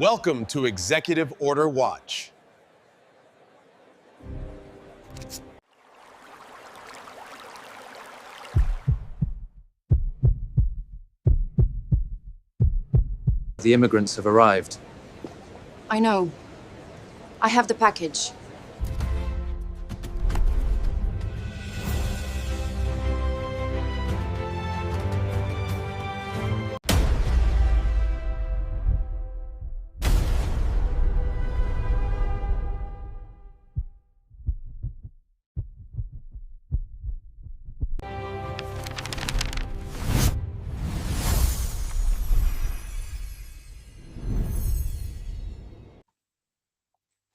Welcome to Executive Order Watch. The immigrants have arrived. I know. I have the package.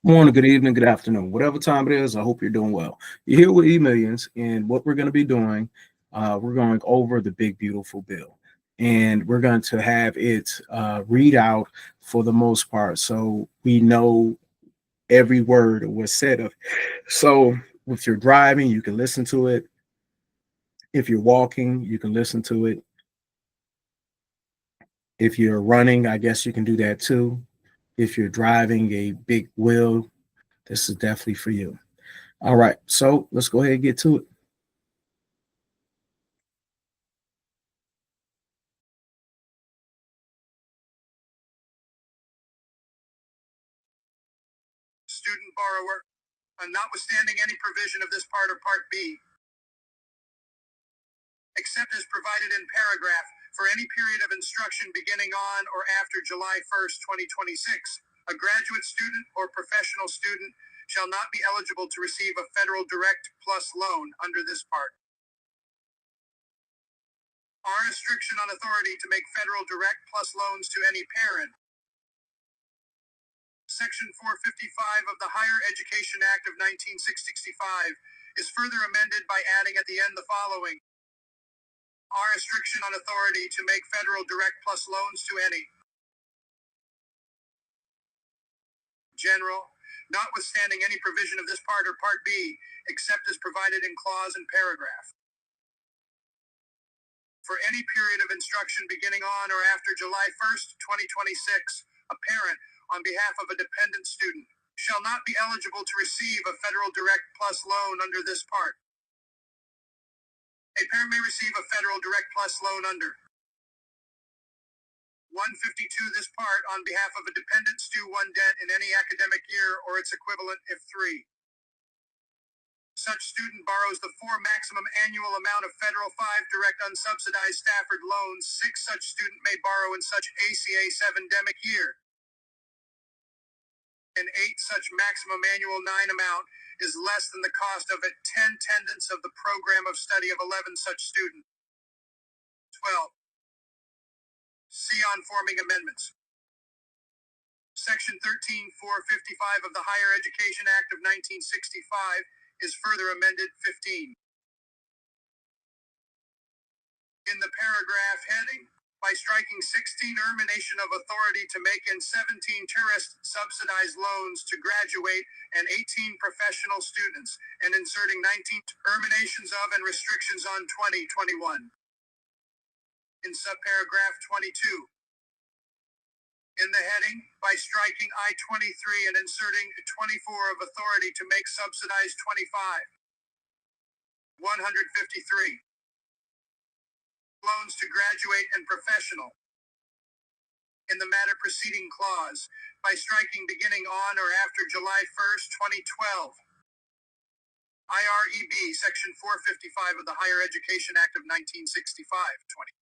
Morning, good evening, good afternoon, whatever time it is. I hope you're doing well. You're here with E-Millions, and what we're going to be doing, we're going over the big, beautiful bill, and we're going to have it read out for the most part, so we know every word that was said of. So, if you're driving, you can listen to it. If you're walking, you can listen to it. If you're running, I guess you can do that too. If you're driving a big wheel, this is definitely for you. All right, so let's go ahead and get to it. Student borrower, notwithstanding any provision of this part or Part B, except as provided in paragraph, for any period of instruction beginning on or after July 1st, 2026, a graduate student or professional student shall not be eligible to receive a federal direct plus loan under this part. Our restriction on authority to make federal direct plus loans to any parent. Section 455 of the Higher Education Act of 1965 is further amended by adding at the end the following. Our restriction on authority to make federal direct plus loans to any general, notwithstanding any provision of this part or Part B, except as provided in clause and paragraph. For any period of instruction beginning on or after July 1st, 2026, a parent, on behalf of a dependent student, shall not be eligible to receive a federal direct plus loan under this part. A parent may receive a federal direct plus loan under 152 this part on behalf of a dependent's due one debt in any academic year or its equivalent if 3. Such student borrows the 4 maximum annual amount of federal 5 direct unsubsidized Stafford loans 6 such student may borrow in such ACA 7-demic year. And 8 such maximum annual 9 amount is less than the cost of 10 attendance of the program of study of 11 such student. 12. See on forming amendments. Section 13455 of the Higher Education Act of 1965 is further amended 15. In the paragraph heading, by striking 16 termination of authority to make and 17 tourist subsidized loans to graduate and 18 professional students, and inserting 19 terminations of and restrictions on 2021. In subparagraph 22. In the heading, by striking I-23 and inserting 24 of authority to make subsidized 25. 153. Loans to graduate and professional. In the matter preceding clause, by striking beginning on or after July 1st, 2012. IREB Section 455 of the Higher Education Act of 1965, 20.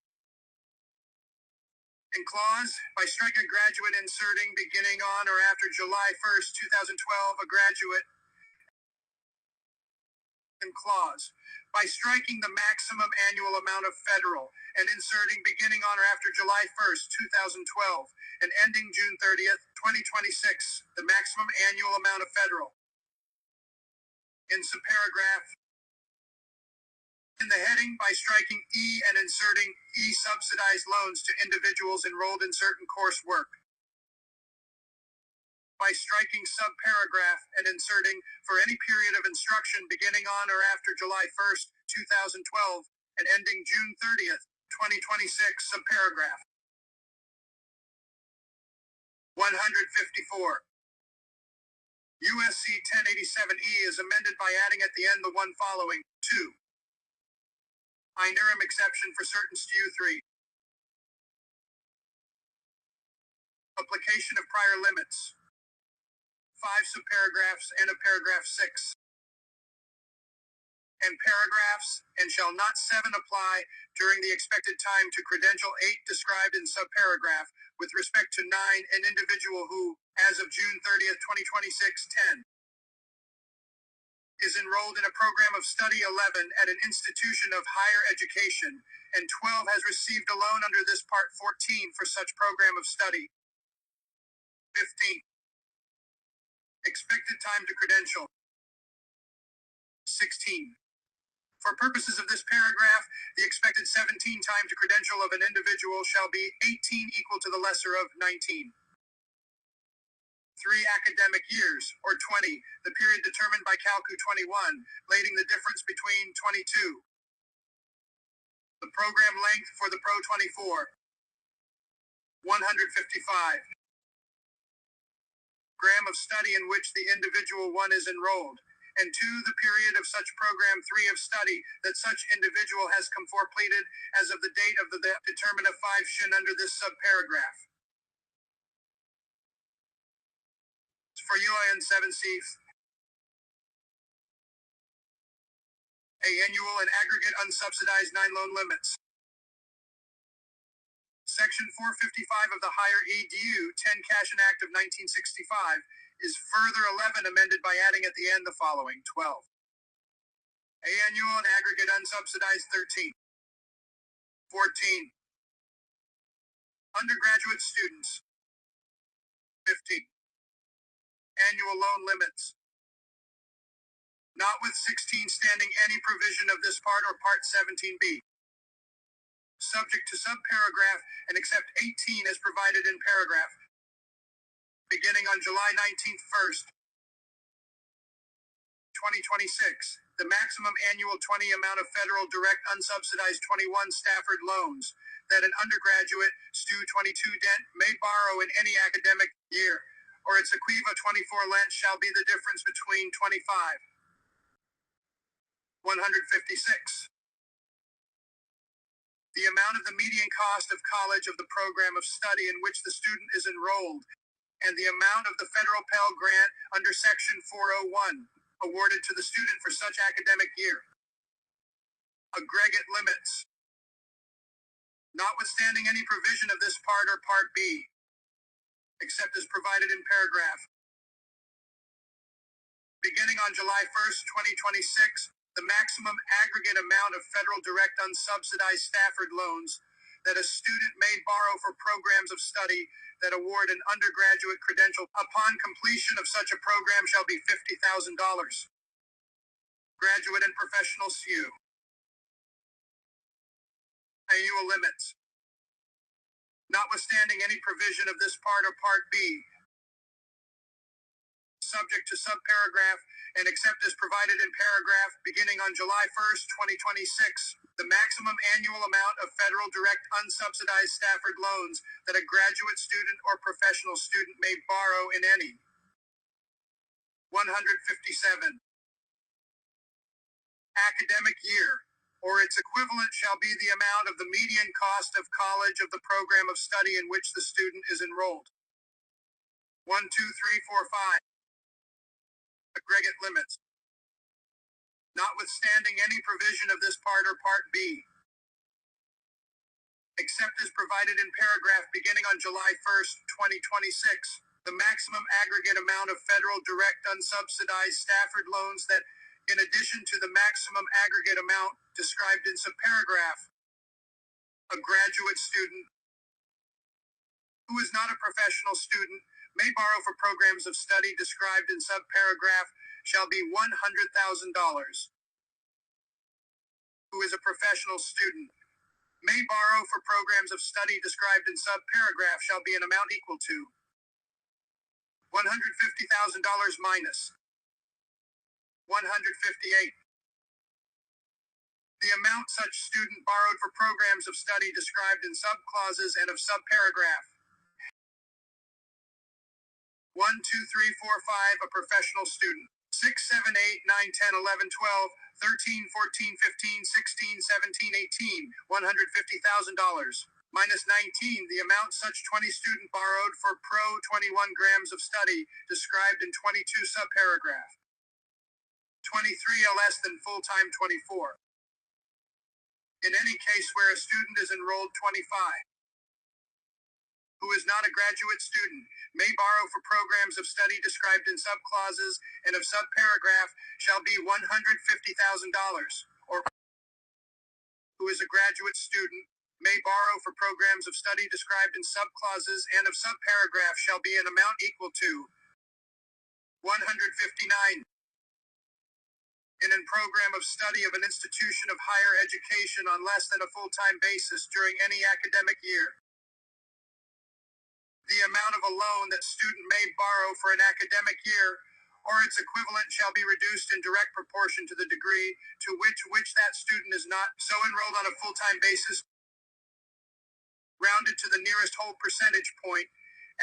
In clause, by striking a graduate inserting beginning on or after July 1st, 2012, a graduate. In clause, by striking the maximum annual amount of federal and inserting beginning on or after July 1st, 2012, and ending June 30th, 2026, the maximum annual amount of federal. In subparagraph. In the heading, by striking E and inserting E subsidized loans to individuals enrolled in certain coursework. By striking subparagraph and inserting for any period of instruction beginning on or after July 1st, 2012, and ending June 30th, 2026, subparagraph. 1 154. USC 1087E is amended by adding at the end the one following, 2. Interim exception for certain STU 3. Application of prior limits. 5 subparagraphs and a paragraph 6. And paragraphs, and shall not 7 apply during the expected time to credential 8 described in subparagraph with respect to 9 an individual who, as of June 30th, 2026, 10 is enrolled in a program of study 11 at an institution of higher education, and 12 has received a loan under this Part 14 for such program of study. 15. Expected time to credential. 16. For purposes of this paragraph, the expected 17 time to credential of an individual shall be 18 equal to the lesser of 19. 3 academic years, or 20, the period determined by Calcu 21, relating the difference between 22. The program length for the Pro 24. 155. Program of study in which the individual 1 is enrolled, and 2 the period of such program 3 of study that such individual has completed as of the date of the determined of 5 shin under this subparagraph. For UIN 7C, a annual and aggregate unsubsidized 9 loan limits. Section 455 of the Higher EDU 10 Cashin Act of 1965 is further 11 amended by adding at the end the following, 12. A annual and aggregate unsubsidized 13. 14. Undergraduate students. 15. Annual loan limits. Not with 16 standing any provision of this part or Part 17B. Subject to subparagraph and except 18 as provided in paragraph. Beginning on July 19th, 1st, 2026, the maximum annual 20 amount of federal direct unsubsidized 21 Stafford loans that an undergraduate STU 22 dent may borrow in any academic year, or its equiva 24 lent shall be the difference between 25. 156. The amount of the median cost of college of the program of study in which the student is enrolled, and the amount of the federal Pell Grant under Section 401 awarded to the student for such academic year. Aggregate limits. Notwithstanding any provision of this part or Part B, except as provided in paragraph. Beginning on July 1st, 2026, the maximum aggregate amount of federal direct unsubsidized Stafford loans that a student may borrow for programs of study that award an undergraduate credential upon completion of such a program shall be $50,000. Graduate and professional STU. Annual limits. Notwithstanding any provision of this part or Part B, subject to subparagraph and except as provided in paragraph beginning on July 1st, 2026, the maximum annual amount of federal direct unsubsidized Stafford loans that a graduate student or professional student may borrow in any. 157. Academic year, or its equivalent shall be the amount of the median cost of college of the program of study in which the student is enrolled. 1, 2, 3, 4, 5. Aggregate limits. Notwithstanding any provision of this part or Part B, except as provided in paragraph beginning on July 1st, 2026, the maximum aggregate amount of federal direct unsubsidized Stafford loans that, in addition to the maximum aggregate amount described in subparagraph, a graduate student who is not a professional student may borrow for programs of study described in subparagraph shall be $100,000. Who is a professional student may borrow for programs of study described in subparagraph shall be an amount equal to $150,000 minus 158. The amount such student borrowed for programs of study described in subclauses and of subparagraph. 1, 2, 3, 4, 5, a professional student. 6, 7, 8, 9, 10, 11, 12, 13, 14, 15, 16, 17, 18, $150,000. Minus 19, the amount such 20 student borrowed for pro 21 grams of study, described in 22 subparagraph. 23, a less than full-time 24. In any case where a student is enrolled 25, who is not a graduate student, may borrow for programs of study described in subclauses and of subparagraph shall be $150,000, or who is a graduate student may borrow for programs of study described in subclauses and of subparagraph shall be an amount equal to 159 in a program of study of an institution of higher education on less than a full-time basis during any academic year. The amount of a loan that student may borrow for an academic year or its equivalent shall be reduced in direct proportion to the degree to which that student is not so enrolled on a full-time basis, rounded to the nearest whole percentage point,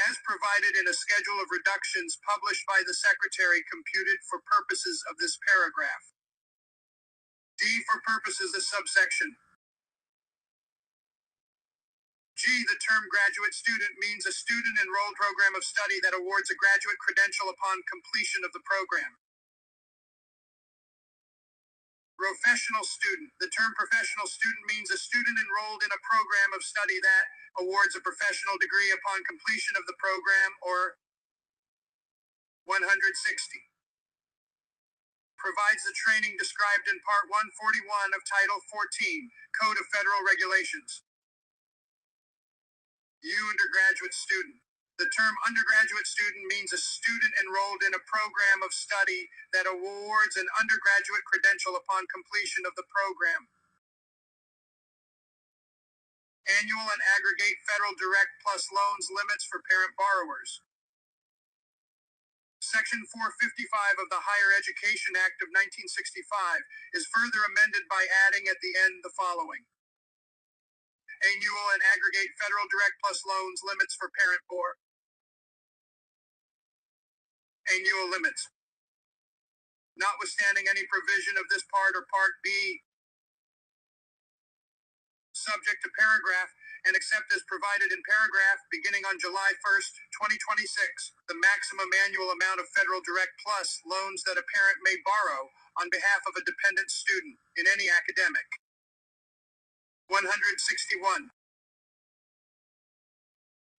as provided in a schedule of reductions published by the Secretary, computed for purposes of this paragraph. D, for purposes of subsection G, the term graduate student means a student enrolled program of study that awards a graduate credential upon completion of the program. Professional student. The term professional student means a student enrolled in a program of study that awards a professional degree upon completion of the program, or 160. Provides the training described in Part 141 of Title 14, Code of Federal Regulations. U, undergraduate student. The term undergraduate student means a student enrolled in a program of study that awards an undergraduate credential upon completion of the program. Annual and aggregate federal direct plus loans limits for parent borrowers. Section 455 of the Higher Education Act of 1965 is further amended by adding at the end the following. Annual and aggregate federal direct plus loans limits for parent borrowers. Annual limits. Notwithstanding any provision of this part or Part B, subject to paragraph, and except as provided in paragraph, beginning on July 1st, 2026, the maximum annual amount of federal direct plus loans that a parent may borrow on behalf of a dependent student in any academic. 161.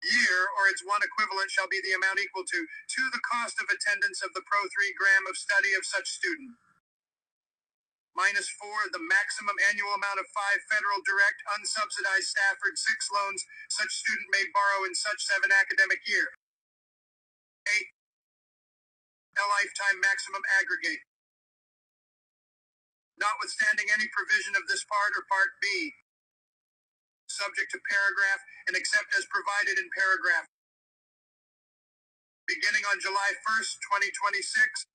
Year or its one equivalent shall be the amount equal to the cost of attendance of the pro 3 gram of study of such student. Minus 4, the maximum annual amount of 5 federal direct unsubsidized Stafford 6 loans such student may borrow in such 7 academic year. 8. A lifetime maximum aggregate. Notwithstanding any provision of this part or Part B, subject to paragraph and except as provided in paragraph. Beginning on July 1st, 2026,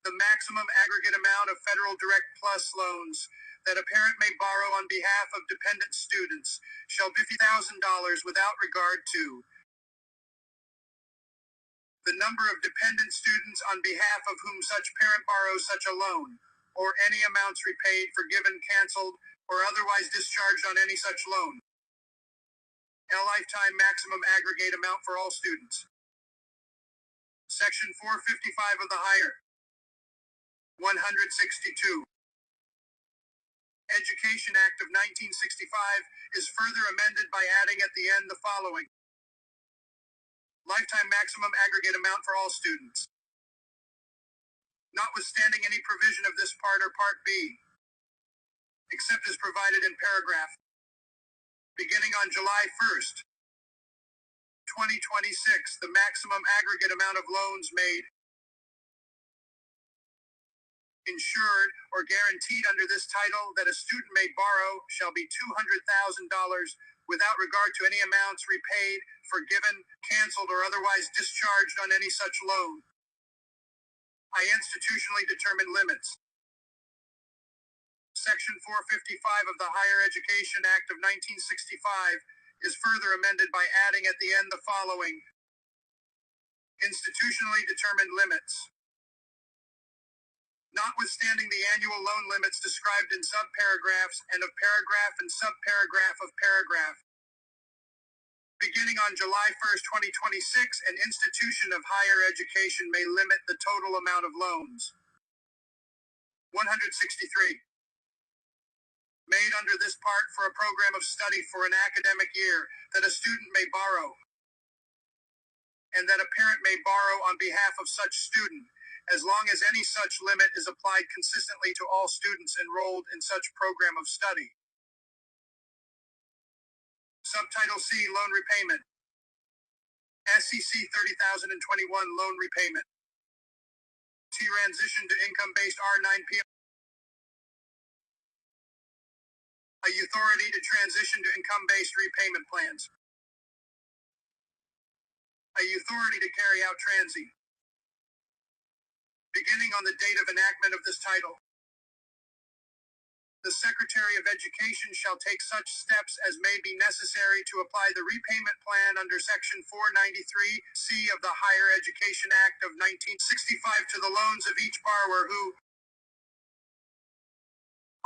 the maximum aggregate amount of federal direct plus loans that a parent may borrow on behalf of dependent students shall be $50,000 without regard to the number of dependent students on behalf of whom such parent borrows such a loan, or any amounts repaid, forgiven, canceled, or otherwise discharged on any such loan. A lifetime maximum aggregate amount for all students. Section 455 of the Higher 162 Education Act of 1965 is further amended by adding at the end the following. Lifetime maximum aggregate amount for all students. Notwithstanding any provision of this part or Part B, except as provided in paragraph. Beginning on July 1st, 2026, the maximum aggregate amount of loans made, insured, or guaranteed under this title that a student may borrow shall be $200,000 without regard to any amounts repaid, forgiven, canceled, or otherwise discharged on any such loan. I institutionally determine limits. Section 455 of the Higher Education Act of 1965 is further amended by adding at the end the following. Institutionally determined limits. Notwithstanding the annual loan limits described in subparagraphs and of paragraph and subparagraph of paragraph. Beginning on July 1st, 2026, an institution of higher education may limit the total amount of loans. 163. Made under this part for a program of study for an academic year that a student may borrow, and that a parent may borrow on behalf of such student, as long as any such limit is applied consistently to all students enrolled in such program of study. Subtitle C, Loan Repayment. SEC 30,021 Loan Repayment. Transition to Income-Based R9P. Authority to transition to income-based repayment plans. Authority to carry out transi. Beginning on the date of enactment of this title, the Secretary of Education shall take such steps as may be necessary to apply the repayment plan under Section 493C of the Higher Education Act of 1965 to the loans of each borrower who,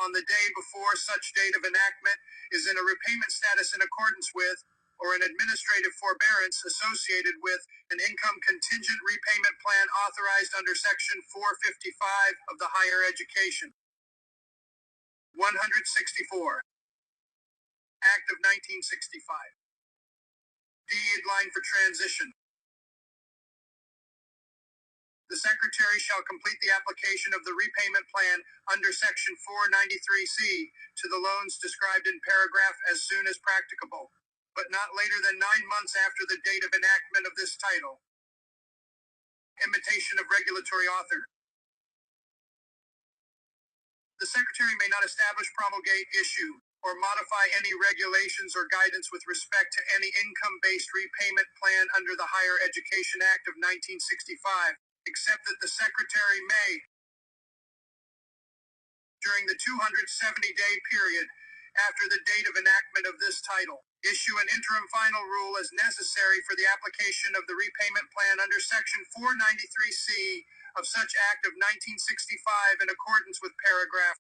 on the day before such date of enactment, is in a repayment status in accordance with, or an administrative forbearance associated with, an income contingent repayment plan authorized under Section 455 of the Higher Education. 164. Act of 1965. Line for transition. The Secretary shall complete the application of the repayment plan under Section 493C to the loans described in paragraph as soon as practicable, but not later than 9 months after the date of enactment of this title. Imitation of regulatory author. The Secretary may not establish, promulgate, issue, or modify any regulations or guidance with respect to any income-based repayment plan under the Higher Education Act of 1965, except that the Secretary may, during the 270-day period after the date of enactment of this title, issue an interim final rule as necessary for the application of the repayment plan under Section 493C of such Act of 1965 in accordance with paragraph.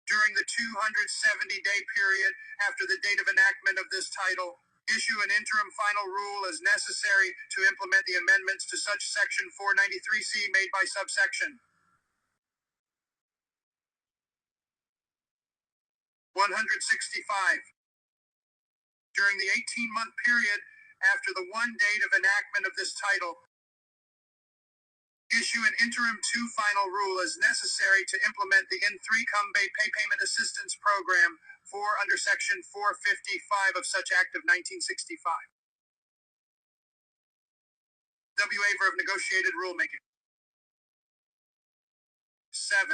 During the 270-day period after the date of enactment of this title, issue an interim final rule as necessary to implement the amendments to such Section 493C made by subsection 165. During the 18-month period after the one date of enactment of this title, issue an interim final rule as necessary to implement the in-3 Come-Pay Payment Assistance Program under Section 455 of such Act of 1965. Waiver of negotiated rulemaking. 7.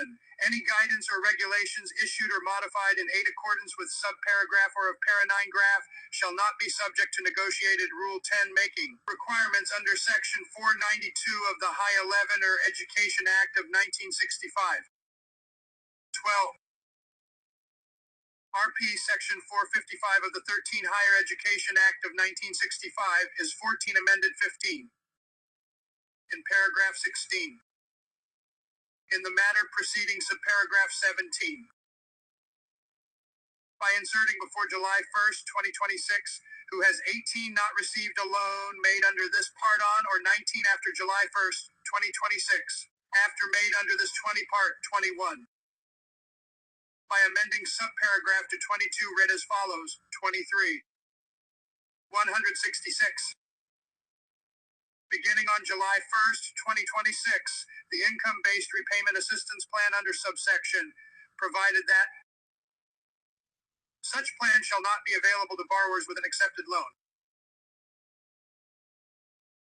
Any guidance or regulations issued or modified in accordance with subparagraph or of para 9 graph shall not be subject to negotiated Rule 10 making requirements under Section 492 of the High 11 or Education Act of 1965. 12. RP Section 455 of the 13 Higher Education Act of 1965 is 14 amended 15. In paragraph 16. In the matter preceding subparagraph 17. By inserting before July 1st, 2026, who has 18 not received a loan made under this part on or 19 after July 1st, 2026, after made under this 20 part 21. By amending subparagraph to 22 read as follows, 23. 166. Beginning on July 1st, 2026, the income-based repayment assistance plan under subsection, provided that such plan shall not be available to borrowers with an accepted loan.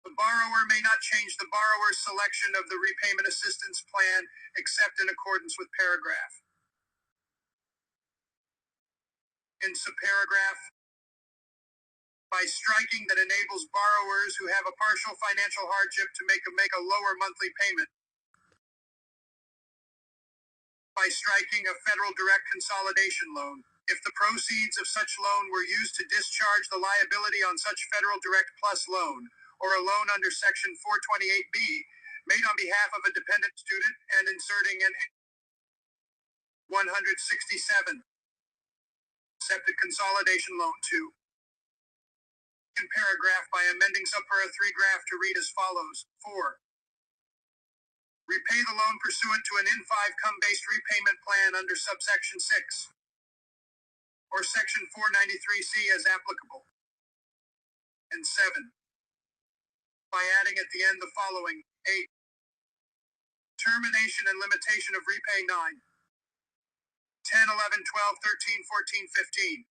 The borrower may not change the borrower's selection of the repayment assistance plan except in accordance with paragraph. In subparagraph, by striking that enables borrowers who have a partial financial hardship to make a lower monthly payment. By striking a federal direct consolidation loan, if the proceeds of such loan were used to discharge the liability on such federal direct plus loan, or a loan under Section 428B made on behalf of a dependent student and inserting an 167 accepted consolidation loan to in paragraph by amending subpara 3 graph to read as follows. 4. Repay the loan pursuant to an in 5 come-based repayment plan under subsection 6 or section 493C as applicable. And 7. By adding at the end the following. 8. Termination and limitation of repay 9. 10, 11, 12, 13, 14, 15.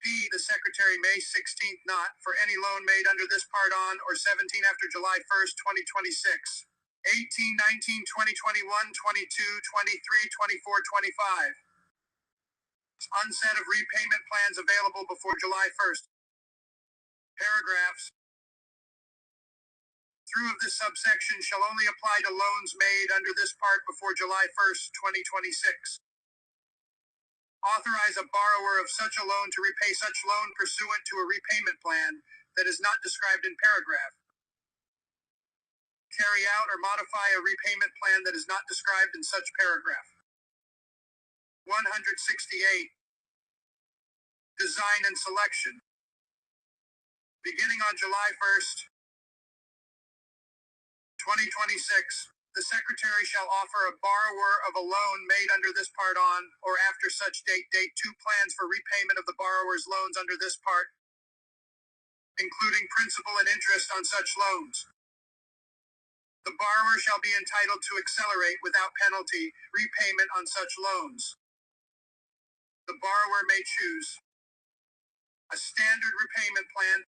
P. The Secretary may 16th not, for any loan made under this part on or 17 after July 1st, 2026. 18, 19, 20, 21, 22, 23, 24, 25. Unset of repayment plans available before July 1st. Paragraphs. Through of this subsection shall only apply to loans made under this part before July 1st, 2026. Authorize a borrower of such a loan to repay such loan pursuant to a repayment plan that is not described in paragraph. Carry out or modify a repayment plan that is not described in such paragraph. 168. Design and selection. Beginning on July 1st, 2026, the Secretary shall offer a borrower of a loan made under this part on or after such date 2 plans for repayment of the borrower's loans under this part, including principal and interest on such loans. The borrower shall be entitled to accelerate without penalty repayment on such loans. The borrower may choose a standard repayment plan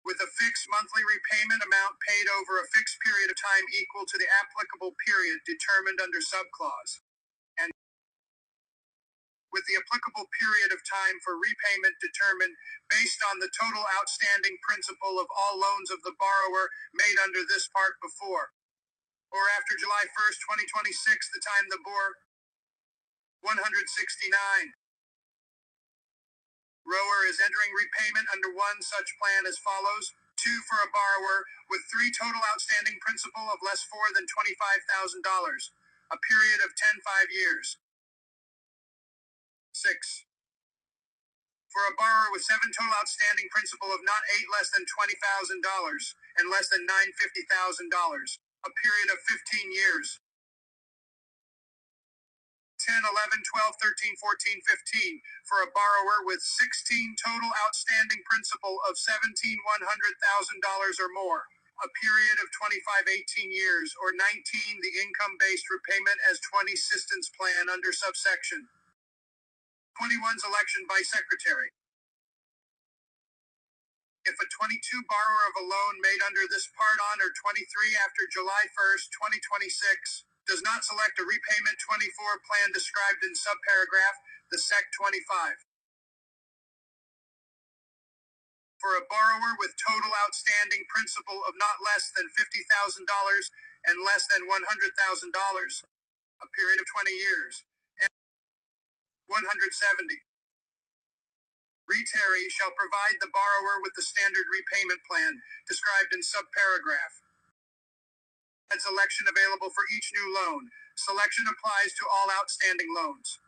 with a fixed monthly repayment amount paid over a fixed period of time equal to the applicable period determined under subclause, and with the applicable period of time for repayment determined based on the total outstanding principal of all loans of the borrower made under this part before, or after July 1st, 2026, the time the borrower. 169. Rower is entering repayment under one such plan as follows. 2 for a borrower with 3 total outstanding principal of less than $25,000, a period of 5 years. 6. For a borrower with 7 total outstanding principal of not 8 less than $20,000 and less than $950,000, a period of 15 years. 10, 11, 12, 13, 14, 15, for a borrower with 16 total outstanding principal of $1,100,000 or more, a period of 25, 18 years, or 19, the income-based repayment as 20 assistance plan under subsection 21's election by Secretary. If a 22 borrower of a loan made under this part on or 23 after July 1st, 2026, does not select a repayment 24 plan described in subparagraph, the Sec. 25. For a borrower with total outstanding principal of not less than $50,000 and less than $100,000, a period of 20 years. And 170. Retiree shall provide the borrower with the standard repayment plan described in subparagraph. Selection available for each new loan. Selection applies to all outstanding loans.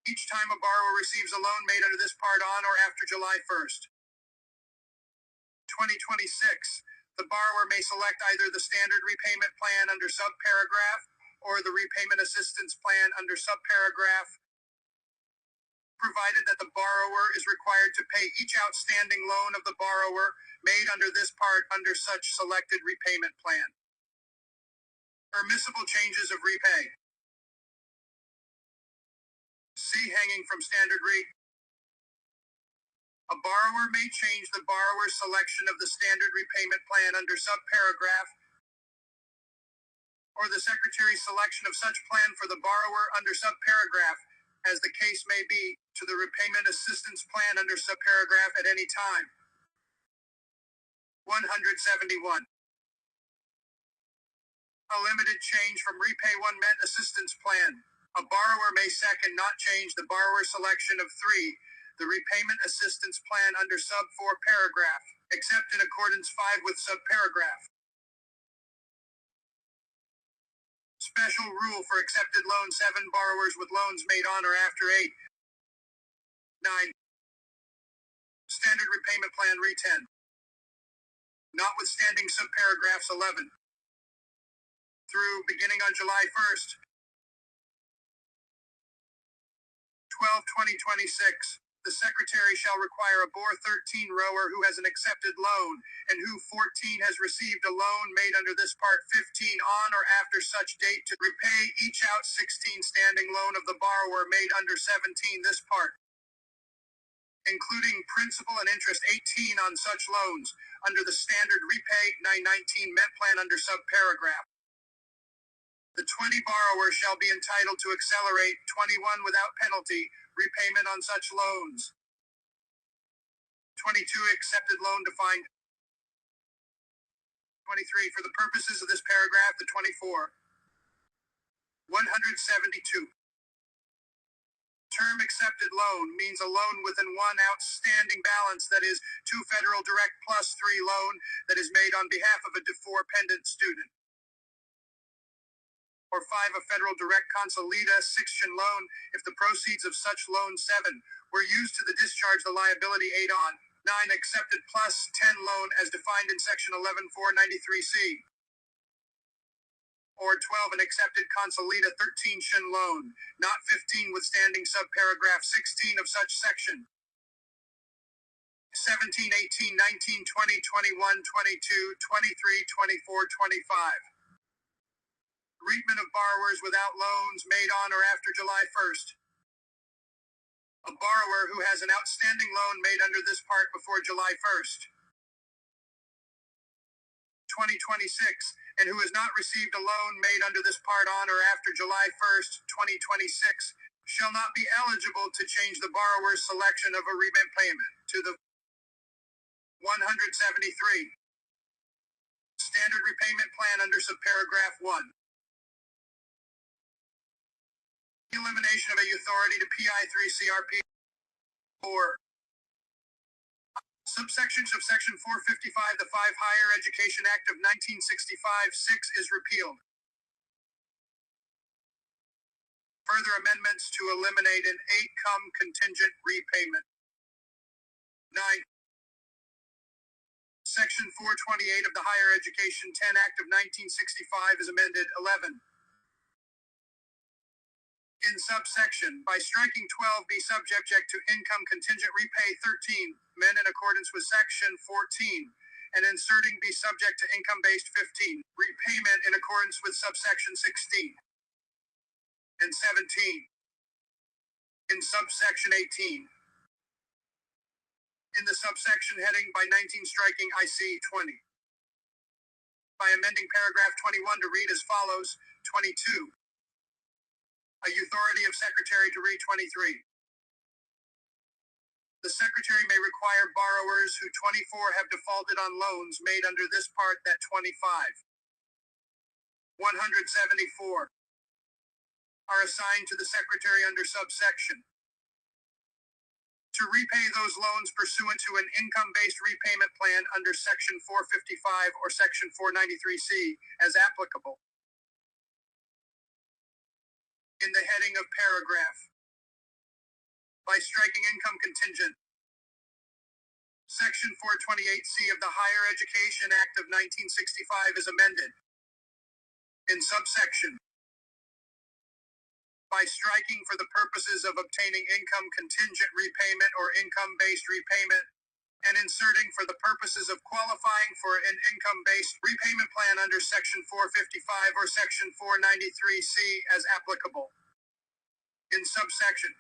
Each time a borrower receives a loan made under this part on or after July 1st, 2026, the borrower may select either the standard repayment plan under subparagraph or the repayment assistance plan under subparagraph, provided that the borrower is required to pay each outstanding loan of the borrower made under this part under such selected repayment plan. Permissible changes of repay. C. Hanging from standard rate. A borrower may change the borrower's selection of the standard repayment plan under subparagraph or the Secretary's selection of such plan for the borrower under subparagraph, as the case may be, to the repayment assistance plan under subparagraph at any time. 171. A limited change from repay one met assistance plan. A borrower may second not change the borrower's selection of 3 the repayment assistance plan under sub 4 paragraph, except in accordance 5 with subparagraph. Special rule for accepted loan 7 borrowers with loans made on or after 8. 9. Standard repayment plan re 10. Notwithstanding subparagraphs 11 through beginning on July 1st, 12/2026, the Secretary shall require a BOR 13 rower who has an accepted loan and who 14 has received a loan made under this Part 15 on or after such date to repay each out 16 standing loan of the borrower made under 17 this part, including principal and interest 18 on such loans, under the standard repay 919 Met Plan under subparagraph. The 20 borrowers shall be entitled to accelerate 21 without penalty repayment on such loans. 22 accepted loan defined. 23 for the purposes of this paragraph, the 24. 172. Term accepted loan means a loan within one outstanding balance, that is, 2 federal direct plus 3 loan that is made on behalf of a dependent student. Or 5 a federal direct consolida section loan if the proceeds of such loan 7 were used to the discharge the liability 8 on 9 accepted plus 10 loan as defined in section 11493C. Or 12 an accepted consolida 13 shin loan, not 15 withstanding subparagraph 16 of such section. 17, 18, 19, 20, 21, 22, 23, 24, 25. Treatment of borrowers without loans made on or after July 1st. A borrower who has an outstanding loan made under this part before July 1st, 2026, and who has not received a loan made under this part on or after July 1st, 2026, shall not be eligible to change the borrower's selection of a repayment payment to the 173 standard repayment plan under subparagraph 1. Elimination of a authority to PI3 CRP or subsections of section 455 the 5 Higher Education Act of 1965 6 is repealed. Further amendments to eliminate an income contingent repayment. 9. Section 428 of the Higher Education 10 Act of 1965 is amended. 11. In subsection, by striking 12 be subject to income contingent repay 13, men in accordance with section 14, and inserting be subject to income-based 15, repayment in accordance with subsection 16 and 17. In subsection 18. In the subsection heading by 19 striking IC 20. By amending paragraph 21 to read as follows, 22. A authority of Secretary to read 23. The Secretary may require borrowers who 24 have defaulted on loans made under this part that 25. 174 are assigned to the Secretary under subsection to repay those loans pursuant to an income-based repayment plan under section 455 or section 493C as applicable. In the heading of paragraph, by striking income contingent, section 428C of the Higher Education Act of 1965 is amended. In subsection, by striking for the purposes of obtaining income contingent repayment or income-based repayment, and inserting for the purposes of qualifying for an income-based repayment plan under section 455 or section 493C as applicable. In subsection,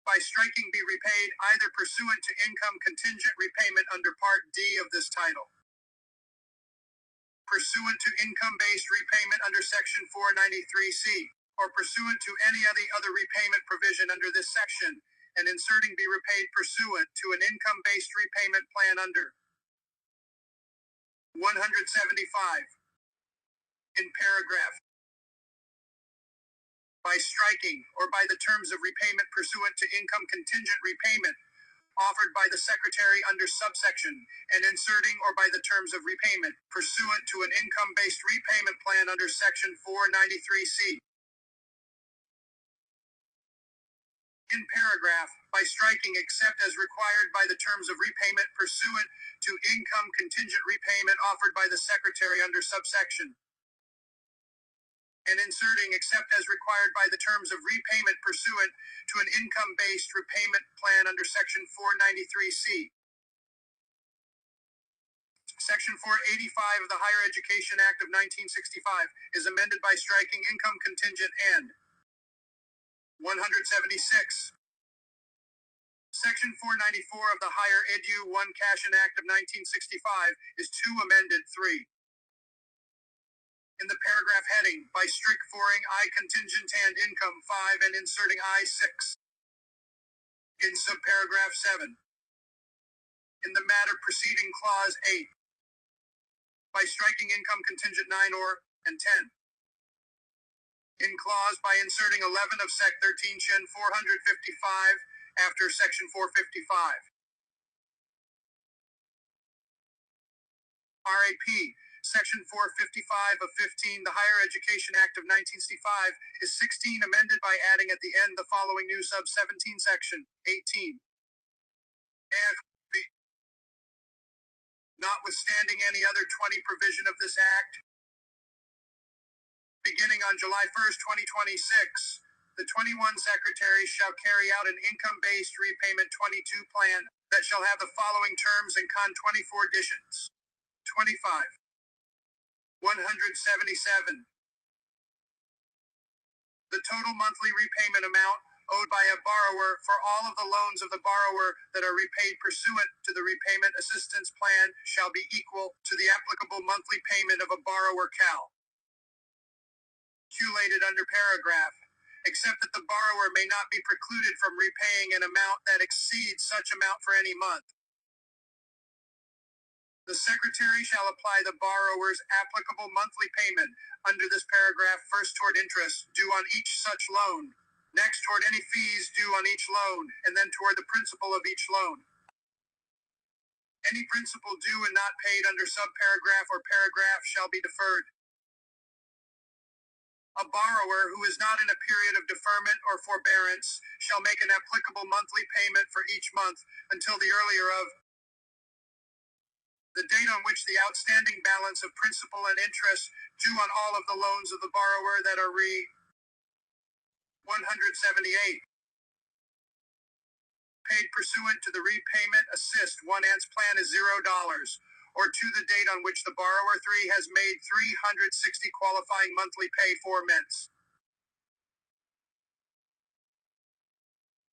by striking be repaid either pursuant to income contingent repayment under Part D of this title, pursuant to income-based repayment under section 493C, or pursuant to any other repayment provision under this section, and inserting be repaid pursuant to an income-based repayment plan under 175. In paragraph, by striking or by the terms of repayment pursuant to income contingent repayment offered by the Secretary under subsection and inserting or by the terms of repayment pursuant to an income-based repayment plan under Section 493C. In paragraph, by striking except as required by the terms of repayment pursuant to income contingent repayment offered by the Secretary under subsection and inserting except as required by the terms of repayment pursuant to an income-based repayment plan under Section 493C. Section 485 of the Higher Education Act of 1965 is amended by striking income contingent and 176. Section 494 of the Higher Edu 1 Cashin Act of 1965 is amended 3. In the paragraph heading, by strict foring I contingent and income 5 and inserting I 6. In subparagraph 7. In the matter preceding clause 8. By striking income contingent 9 or and 10. In clause by inserting 11 of Sec 13 Chin 455 after section 455. RAP, section 455 of 15, the Higher Education Act of 1965 is 16 amended by adding at the end the following new sub 17 section 18. F. B. Notwithstanding any other 20 provision of this act, beginning on July 1st, 2026, the 21 secretaries shall carry out an income-based repayment 22 plan that shall have the following terms and con 24 additions. 25. 177. The total monthly repayment amount owed by a borrower for all of the loans of the borrower that are repaid pursuant to the repayment assistance plan shall be equal to the applicable monthly payment of a borrower CAL. Calculated under paragraph, except that the borrower may not be precluded from repaying an amount that exceeds such amount for any month. The Secretary shall apply the borrower's applicable monthly payment under this paragraph first toward interest due on each such loan, next toward any fees due on each loan, and then toward the principal of each loan. Any principal due and not paid under subparagraph or paragraph shall be deferred. A borrower who is not in a period of deferment or forbearance shall make an applicable monthly payment for each month until the earlier of the date on which the outstanding balance of principal and interest due on all of the loans of the borrower that are 178 paid pursuant to the repayment assist 1 plan is $0, or to the date on which the borrower 3 has made 360 qualifying monthly pay 4 ments.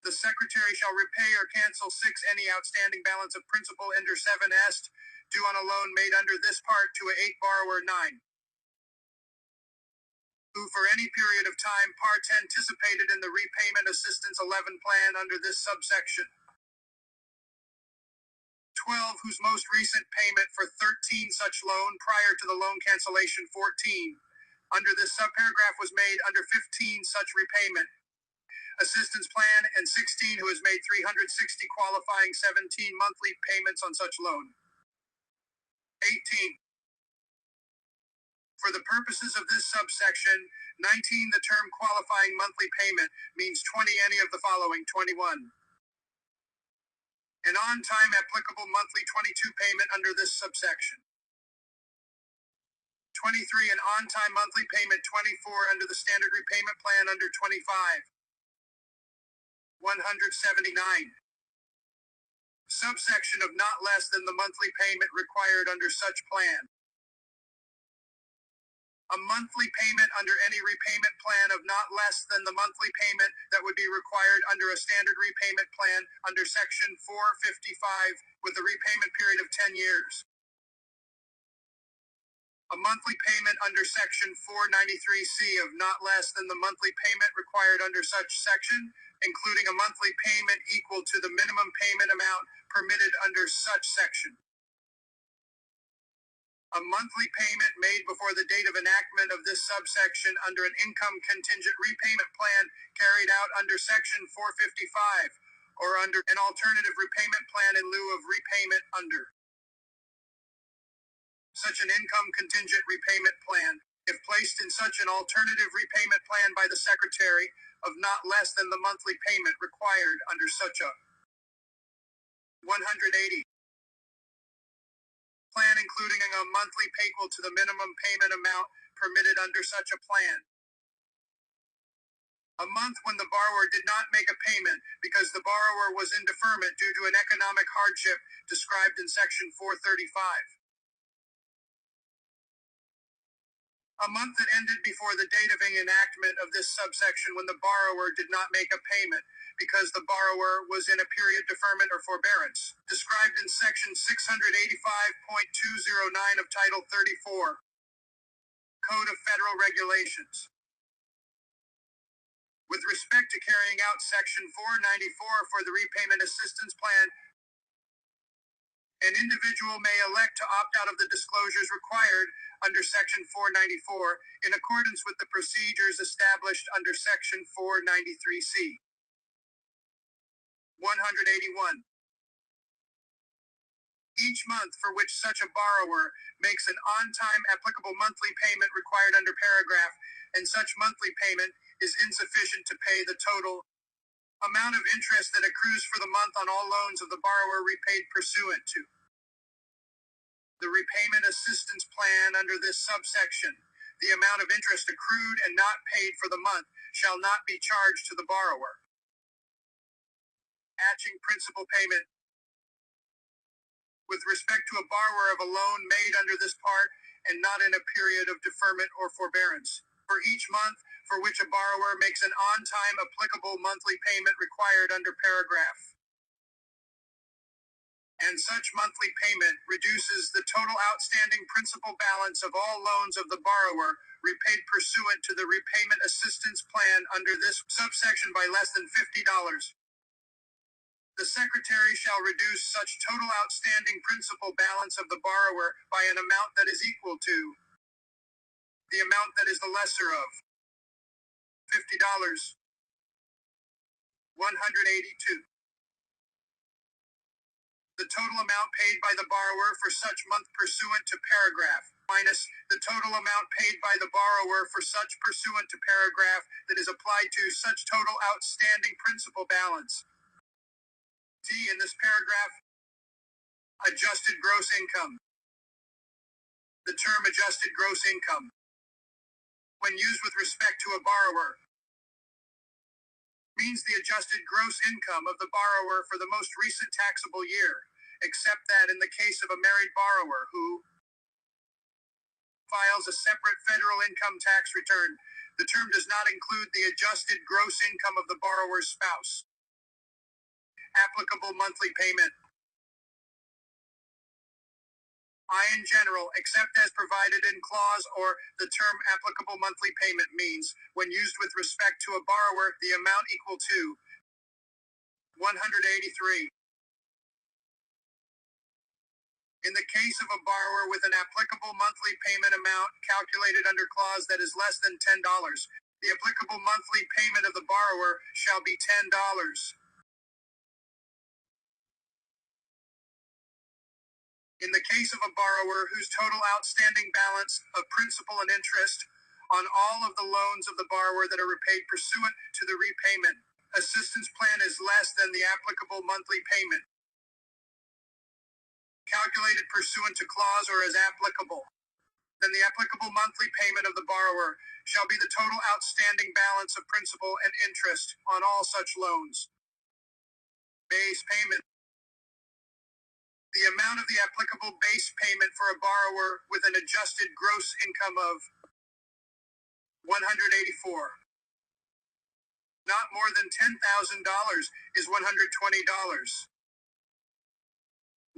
The Secretary shall repay or cancel 6 any outstanding balance of principal under 7 est due on a loan made under this part to a 8 borrower 9, who for any period of time parts anticipated in the repayment assistance 11 plan under this subsection. 12 whose most recent payment for 13 such loan prior to the loan cancellation 14 under this subparagraph was made under 15 such repayment assistance plan, and 16 who has made 360 qualifying 17 monthly payments on such loan. 18. For the purposes of this subsection, 19 the term qualifying monthly payment means 20 any of the following 21. An on-time applicable monthly 22 payment under this subsection. 23 an on-time monthly payment 24 under the standard repayment plan under 25. 179. Subsection of not less than the monthly payment required under such plan. A monthly payment under any repayment plan of not less than the monthly payment that would be required under a standard repayment plan under Section 455 with a repayment period of 10 years. A monthly payment under Section 493C of not less than the monthly payment required under such section, including a monthly payment equal to the minimum payment amount permitted under such section. A monthly payment made before the date of enactment of this subsection under an income contingent repayment plan carried out under Section 455 or under an alternative repayment plan in lieu of repayment under such an income contingent repayment plan, if placed in such an alternative repayment plan by the Secretary of not less than the monthly payment required under such a 180 plan, including a monthly pay equal to the minimum payment amount permitted under such a plan. A month when the borrower did not make a payment because the borrower was in deferment due to an economic hardship described in Section 435. A month that ended before the date of enactment of this subsection when the borrower did not make a payment because the borrower was in a period deferment or forbearance, described in Section 685.209 of Title 34, Code of Federal Regulations. With respect to carrying out Section 494 for the Repayment Assistance Plan, an individual may elect to opt out of the disclosures required under Section 494 in accordance with the procedures established under Section 493C. 181. Each month for which such a borrower makes an on-time applicable monthly payment required under paragraph, and such monthly payment is insufficient to pay the total amount of interest that accrues for the month on all loans of the borrower repaid pursuant to the repayment assistance plan under this subsection, the amount of interest accrued and not paid for the month shall not be charged to the borrower. Atching principal payment. With respect to a borrower of a loan made under this part and not in a period of deferment or forbearance, for each month for which a borrower makes an on-time applicable monthly payment required under paragraph, and such monthly payment reduces the total outstanding principal balance of all loans of the borrower repaid pursuant to the repayment assistance plan under this subsection by less than $50. The Secretary shall reduce such total outstanding principal balance of the borrower by an amount that is equal to the amount that is the lesser of $50. 182. The total amount paid by the borrower for such month pursuant to paragraph minus the total amount paid by the borrower for such pursuant to paragraph that is applied to such total outstanding principal balance. D in this paragraph, adjusted gross income. The term adjusted gross income, when used with respect to a borrower, means the adjusted gross income of the borrower for the most recent taxable year, except that in the case of a married borrower who files a separate federal income tax return, the term does not include the adjusted gross income of the borrower's spouse. Applicable monthly payment. I, in general, except as provided in clause or the term applicable monthly payment means, when used with respect to a borrower, the amount equal to 183. In the case of a borrower with an applicable monthly payment amount calculated under clause that is less than $10, the applicable monthly payment of the borrower shall be $10. In the case of a borrower whose total outstanding balance of principal and interest on all of the loans of the borrower that are repaid pursuant to the repayment assistance plan is less than the applicable monthly payment, calculated pursuant to clause or as applicable, then the applicable monthly payment of the borrower shall be the total outstanding balance of principal and interest on all such loans. Base payment. The amount of the applicable base payment for a borrower with an adjusted gross income of 184, not more than $10,000, is $120.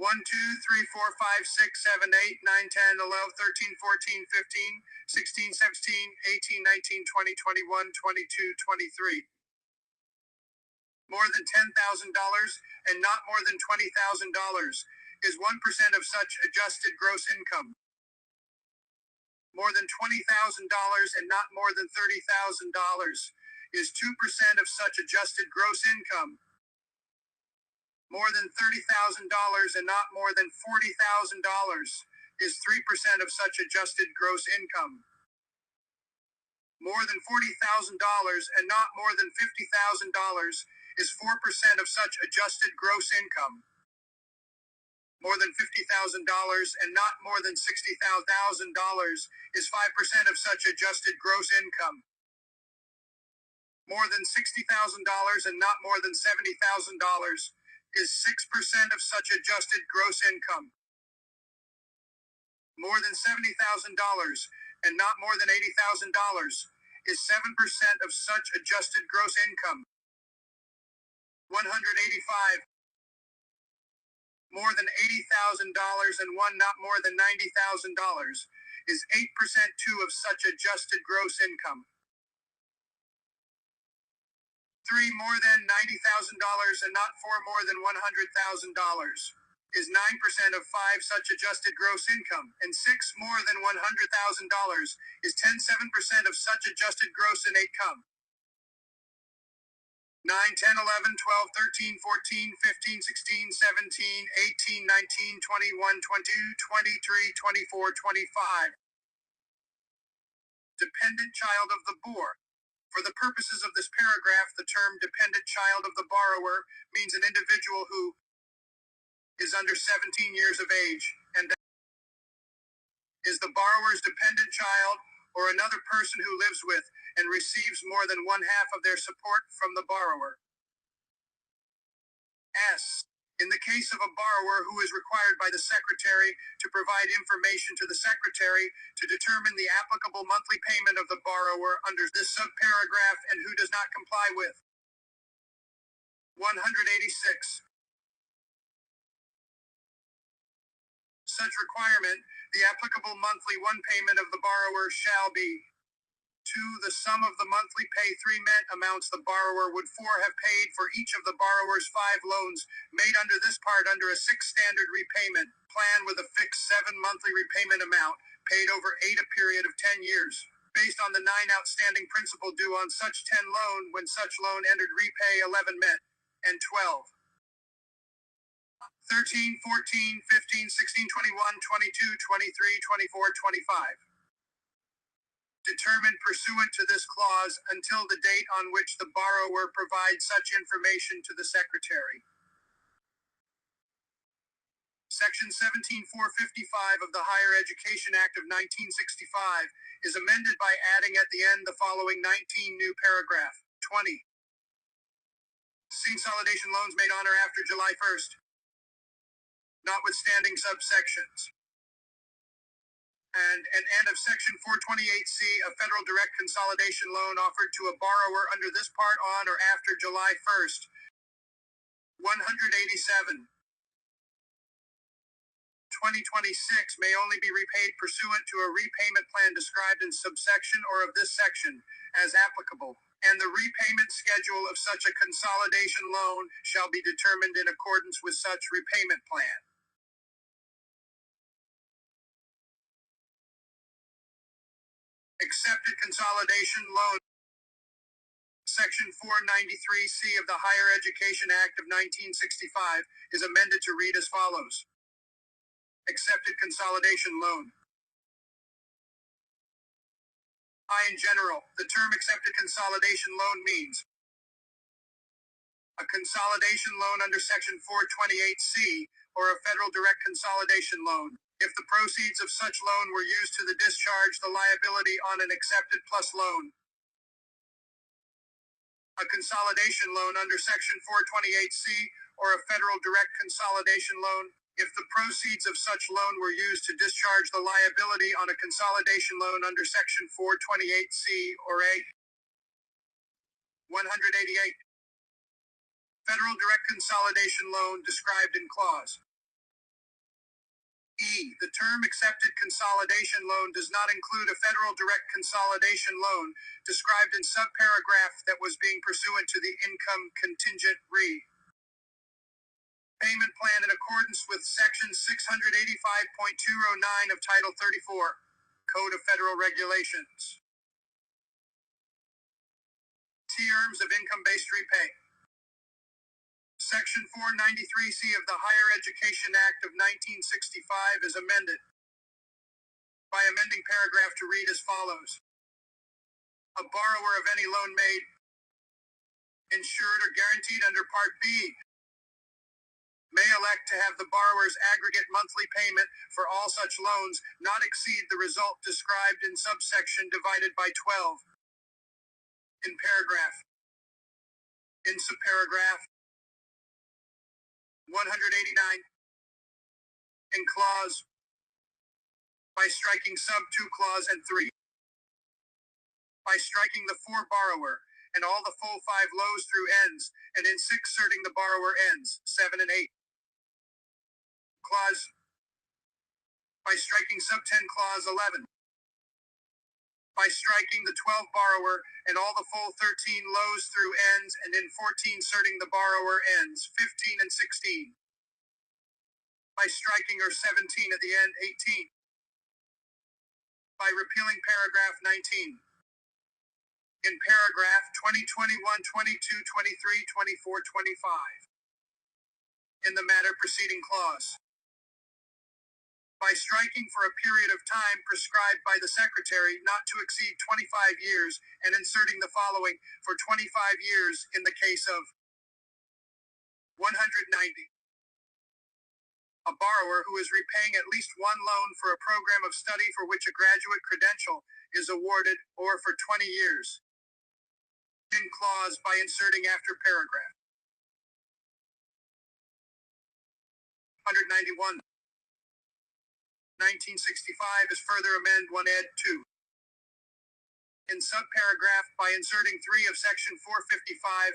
1, 2, 3, 4, 5, 6, 7, 8, 9, 10, 11, 13, 14, 15, 16, 17, 18, 19, 20, 21, 22, 23. More than $10,000 and not more than $20,000 is 1% of such adjusted gross income. More than $20,000 and not more than $30,000 is 2% of such adjusted gross income. More than $30,000 and not more than $40,000 is 3% of such adjusted gross income. More than $40,000 and not more than $50,000 is 4% of such adjusted gross income. More than $50,000 and not more than $60,000 is 5% of such adjusted gross income. More than $60,000 and not more than $70,000 is 6% of such adjusted gross income. More than $70,000 and not more than $80,000 is 7% of such adjusted gross income. 185. More than $80,000 and one not more than $90,000 is 8% two of such adjusted gross income. 3 more than $90,000 and not 4 more than $100,000 is 9% of 5 such adjusted gross income, and 6 more than $100,000 is 10.7% of such adjusted gross income. 9, 10, 11, 12, 13, 14, 15, 16, 17, 18, 19, 21, 22, 23, 24, 25. Dependent child of the borrower. For the purposes of this paragraph, the term dependent child of the borrower means an individual who is under 17 years of age and is the borrower's dependent child or another person who lives with and receives more than one half of their support from the borrower. S. In the case of a borrower who is required by the Secretary to provide information to the Secretary to determine the applicable monthly payment of the borrower under this subparagraph and who does not comply with. 186. Such requirement, the applicable monthly one payment of the borrower shall be 2. The sum of the monthly pay 3 met amounts the borrower would 4 have paid for each of the borrower's 5 loans made under this part under a 6 standard repayment plan with a fixed 7 monthly repayment amount paid over a period of 10 years, based on the 9 outstanding principal due on such 10 loan when such loan entered repay 11 met, and 12. 13, 14, 15, 16, 21, 22, 23, 24, 25. Determined pursuant to this clause until the date on which the borrower provides such information to the Secretary. Section 17455 of the Higher Education Act of 1965 is amended by adding at the end the following 19 new paragraph. 20. Consolidation loans made on or after July 1st, notwithstanding subsections. And an end of Section 428C, a federal direct consolidation loan offered to a borrower under this part on or after July 1st. 187. 2026 may only be repaid pursuant to a repayment plan described in subsection or of this section, as applicable, and the repayment schedule of such a consolidation loan shall be determined in accordance with such repayment plan. Accepted consolidation loan. Section 493C of the Higher Education Act of 1965 is amended to read as follows. Accepted consolidation loan. In general, the term accepted consolidation loan means a consolidation loan under Section 428C or a federal direct consolidation loan, if the proceeds of such loan were used to discharge the liability on an accepted plus loan. A consolidation loan under Section 428C or a federal direct consolidation loan, if the proceeds of such loan were used to discharge the liability on a consolidation loan under Section 428C or a 188. Federal direct consolidation loan described in clause E. The term accepted consolidation loan does not include a federal direct consolidation loan described in subparagraph that was being pursuant to the income contingent payment plan in accordance with Section 685.209 of Title 34. Code of Federal Regulations. Terms of income-based repay. Section 493C of the Higher Education Act of 1965 is amended by amending paragraph to read as follows. A borrower of any loan made, insured or guaranteed under Part B may elect to have the borrower's aggregate monthly payment for all such loans not exceed the result described in subsection divided by 12. In paragraph. In subparagraph 189. In clause. By striking sub 2 clause and 3. By striking the for borrower and all the full 5 lows through ends, and in 6 inserting the borrower ends 7 and 8. Clause. By striking sub 10 clause 11. By striking the 12 borrower and all the full 13 lows through ends, and in 14 inserting the borrower ends 15 and 16. By striking or 17 at the end 18. By repealing paragraph 19. In paragraph 20, 21, 22, 23, 24, 25. In the matter preceding clause. By striking for a period of time prescribed by the Secretary not to exceed 25 years, and inserting the following for 25 years in the case of 190. A borrower who is repaying at least one loan for a program of study for which a graduate credential is awarded, or for 20 years. In clause by inserting after paragraph. 191. 1965 is further amend 1 ed. 2. In subparagraph by inserting 3 of section 455, 5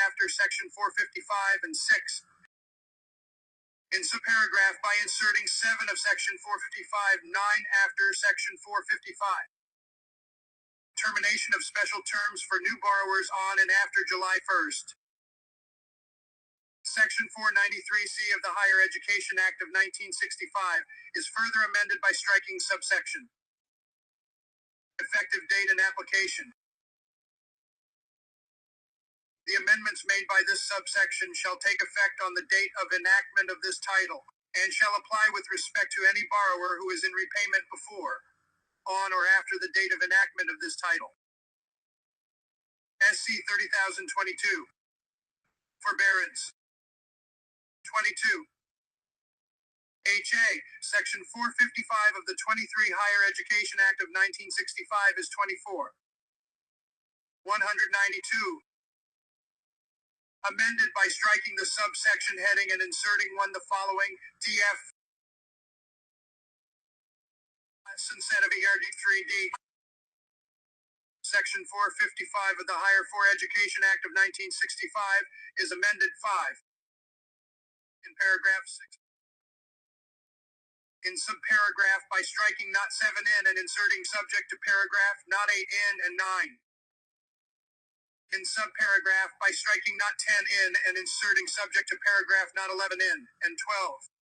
after section 455 and 6. In subparagraph by inserting 7 of section 455, 9 after section 455. Termination of special terms for new borrowers on and after July 1st. Section 493C of the Higher Education Act of 1965 is further amended by striking subsection. Effective date and application. The amendments made by this subsection shall take effect on the date of enactment of this title, and shall apply with respect to any borrower who is in repayment before, on or after the date of enactment of this title. SC 30,022. Forbearance. 22. HA, Section 455 of the 23 Higher Education Act of 1965 is 24. 192. Amended by striking the subsection heading and inserting the following, DF. Instead of ERD3D. Section 455 of the Higher Education Act of 1965 is amended 5. In paragraph 6. In subparagraph by striking not 7 in and inserting subject to paragraph not 8 in and 9. In subparagraph by striking not 10 in and inserting subject to paragraph not 11 in and 12.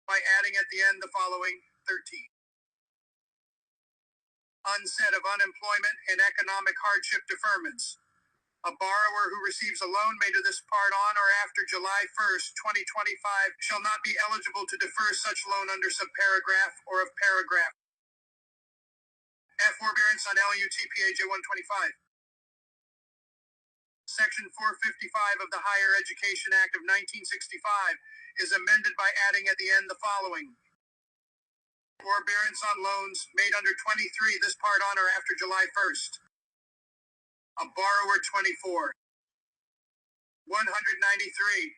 By adding at the end the following, 13. Onset of unemployment and economic hardship deferments. A borrower who receives a loan made of this part on or after July 1st, 2025 shall not be eligible to defer such loan under subparagraph or of paragraph F. Forbearance on LUTPAJ 125. Section 455 of the Higher Education Act of 1965 is amended by adding at the end the following. Forbearance on loans made under 23 this part on or after July 1st. A borrower 24. 193.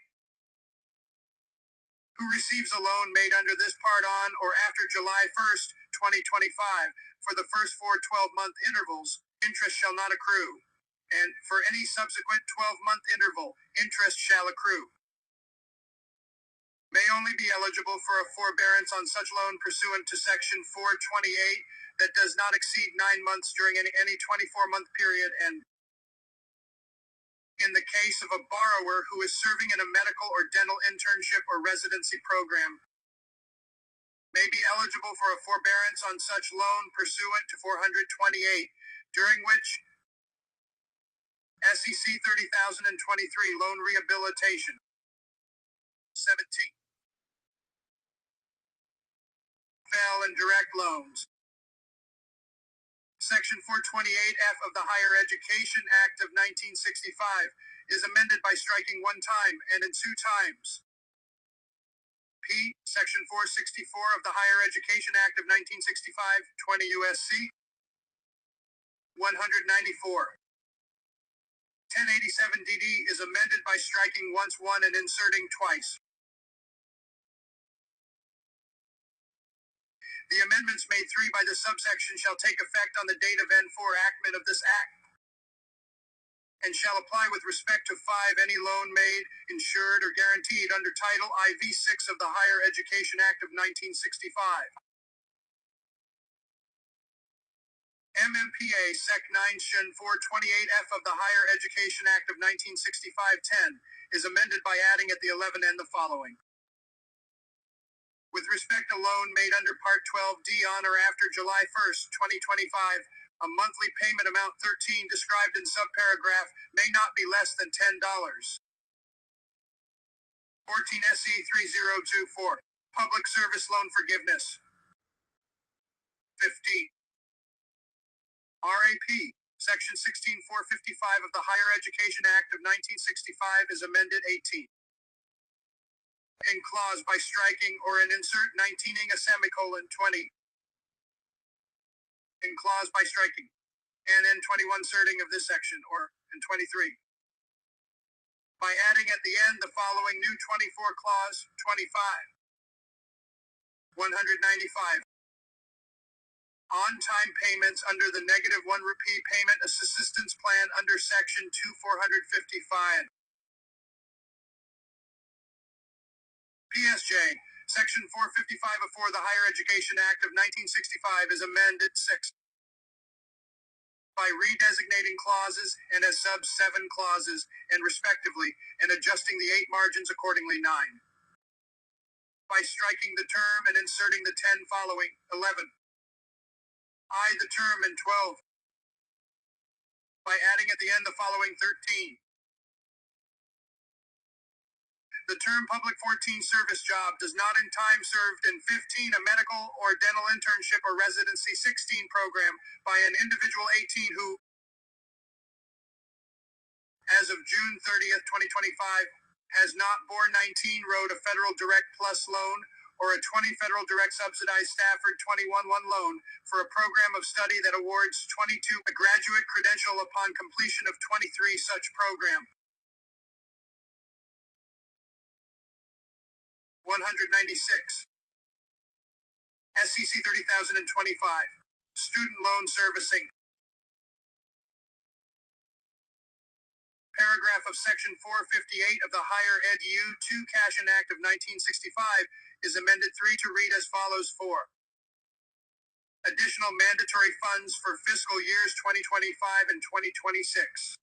Who receives a loan made under this part on or after July 1st, 2025, for the first 4 12-month intervals, interest shall not accrue, and for any subsequent 12-month interval, interest shall accrue. May only be eligible for a forbearance on such loan pursuant to Section 428 that does not exceed 9 months during any 24-month period, and in the case of a borrower who is serving in a medical or dental internship or residency program, may be eligible for a forbearance on such loan pursuant to 428, during which SEC 30,023 loan rehabilitation. 17. Fail and direct loans. Section 428F of the Higher Education Act of 1965 is amended by striking one time and in two times. P. Section 464 of the Higher Education Act of 1965, 20 U.S.C. 194. 1087 DD is amended by striking once one and inserting twice. The amendments made 3 by the subsection shall take effect on the date of N4 enactment of this Act, and shall apply with respect to 5 any loan made, insured, or guaranteed under Title IV-6 of the Higher Education Act of 1965. MMPA Sec 9 Shin 428F of the Higher Education Act of 1965-10 is amended by adding at the 11 and the following. With respect to loan made under Part 12D on or after July 1st, 2025, a monthly payment amount 13 described in subparagraph may not be less than $10. 14 SC 3024. Public Service Loan Forgiveness. 15. RAP. Section 16455 of the Higher Education Act of 1965 is amended 18. In clause by striking or in insert 19ing a semicolon 20. In clause by striking. And in 21 inserting of this section or in 23. By adding at the end the following new 24 clause 25. 195. On-time payments under the -1 rupee payment assistance plan under section 2455. PSJ, Section 455 of the Higher Education Act of 1965 is amended 6 by redesignating clauses and as sub-7 clauses, and respectively, and adjusting the 8 margins accordingly 9. By striking the term and inserting the 10 following, 11. I the term and 12. By adding at the end the following 13. The term Public 14 service job does not in time served in 15 a medical or dental internship or residency 16 program by an individual 18 who, as of June 30th, 2025, has not bore 19 wrote a federal direct plus loan or a 20 federal direct subsidized Stafford 21-1 loan for a program of study that awards 22 a graduate credential upon completion of 23 such program. 196. SEC 30,025. Student loan servicing. Paragraph of Section 458 of the Higher Ed U2 Cashin Act of 1965 is amended 3 to read as follows: 4. Additional mandatory funds for fiscal years 2025 and 2026.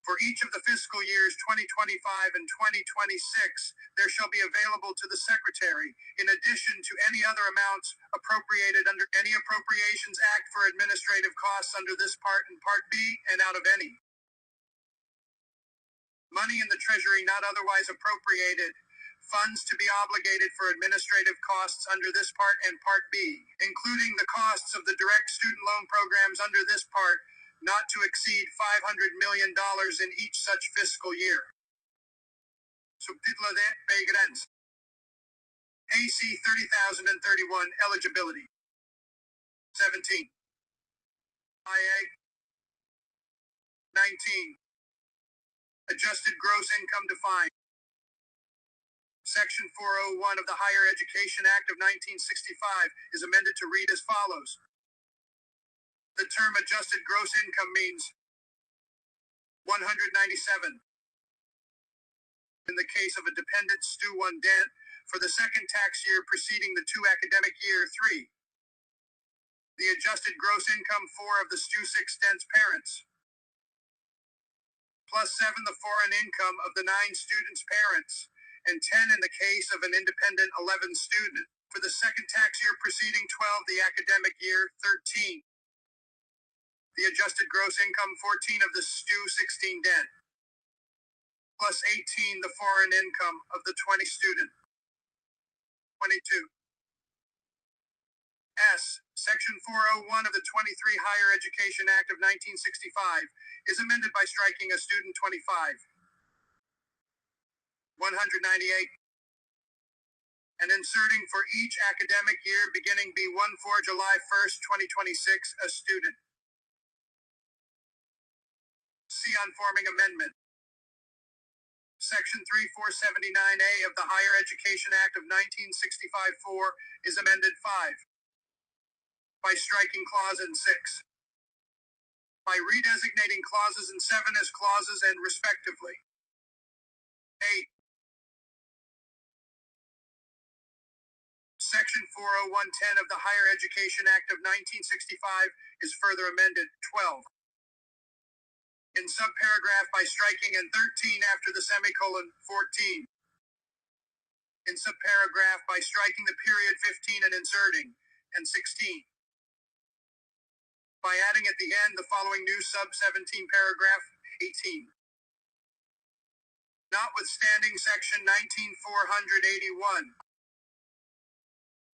For each of the fiscal years 2025 and 2026, there shall be available to the Secretary, in addition to any other amounts appropriated under any Appropriations Act for administrative costs under this part and Part B and out of any money in the Treasury not otherwise appropriated, funds to be obligated for administrative costs under this part and Part B, including the costs of the direct student loan programs under this part, not to exceed $500 million in each such fiscal year. Subtitle de begränsd. AC 30,031 eligibility. 17. IA 19. Adjusted gross income defined. Section 401 of the Higher Education Act of 1965 is amended to read as follows. The term adjusted gross income means 197. In the case of a dependent Stu 1 debt, for the second tax year preceding the 2 academic year 3. The adjusted gross income 4 of the Stu 6 dent's parents. Plus 7 the foreign income of the 9 students' parents, and 10 in the case of an independent 11 student. For the second tax year preceding 12, the academic year 13. The adjusted gross income 14 of the STU 16 debt, plus 18 the foreign income of the 20 student. 22. S. Section 401 of the 23 Higher Education Act of 1965 is amended by striking a student 25. 198. And inserting for each academic year beginning B1 for July 1st, 2026, a student. C. On forming amendment. Section 3479A of the Higher Education Act of 1965-4 is amended 5. By striking clause in 6. By redesignating clauses in 7 as clauses and respectively. 8. Section 40110 of the Higher Education Act of 1965 is further amended 12. In subparagraph by striking and 13 after the semicolon 14. In subparagraph by striking the period 15 and inserting and 16. By adding at the end the following new sub 17 paragraph 18. Notwithstanding section 19481.